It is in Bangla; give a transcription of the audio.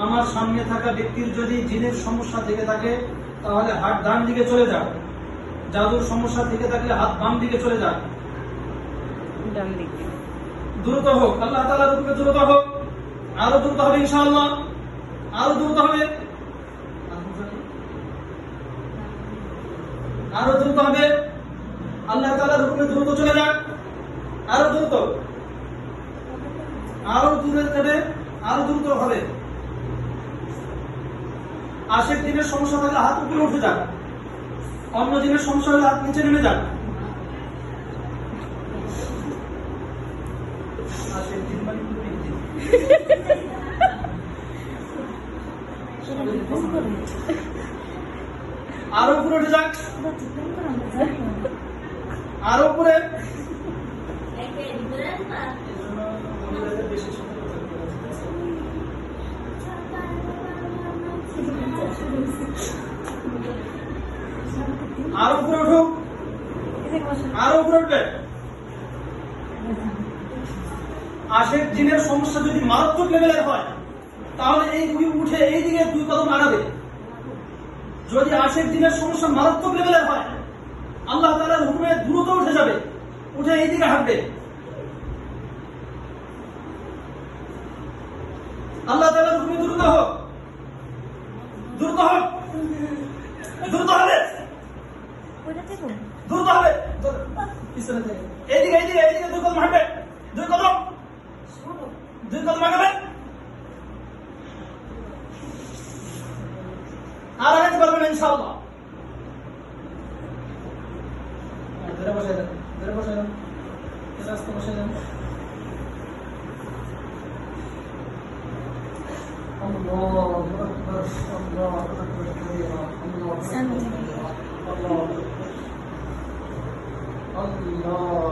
আমার সামনে থাকা ব্যক্তির যদি জিনের সমস্যা থেকে থাকে তাহলে হাত ডান দিকে চলে যাক, জাদুর সমস্যা থেকে থাকলে হাত বাম দিকে চলে যাক, ডান দিকে দ্রুত হোক, আল্লাহ তাআলার হুকুমে দ্রুত হোক, আরো দ্রুত হবে ইনশাআল্লাহ, আরো দ্রুত হবে, আরো দ্রুত হবে, আল্লাহ তাআলার হুকুমে দ্রুত চলে যাক, আরো দ্রুত, আরো দূরে যাবে, আরো দ্রুত হবে। আশেক দিনের সমস্যা থাকলে হাত উপরে উঠে যাক, অন্য দিনের সমস্যা হলে হাত নিচে নেমে যাক। আশেক দিন মানে প্রত্যেক দিন। আরো উপরে উঠে যাক, আরো উপরে। আরো উপরে উঠুক, আরো উপরে উঠবে। আশেক জিনের সমস্যা যদি মারাত্মক লেভেলের হয় তাহলে এই উঠে এই দিকে 2 কদম আগাবে। যদি আশেক জিনের সমস্যা মারাত্মক লেভেলের হয় আল্লাহ তাআলার হুকুমে দ্রুত উঠে যাবে, উঠে এই দিকে হাঁটবে। আল্লাহ তাআলার হুকুমে দ্রুত হোক, দ্রুত হোক, দ্রুত হবে, দ্রুত হবে। এইদিকে এইদিকে এইদিকে 2 কদম হাঁটবে, 2 কদম, 2 কদম আগাবে। আর আগাতে পারবেন ইনশাআল্লাহ। ধরে বসে যান, ধরে বসে যান, রাস্তা বসে যান। আল্লাহু আকবার, আল্লাহু আকবার কাবীরা, আল্লাহু আকবার, আল্লাহু আকবার, আল্লাহ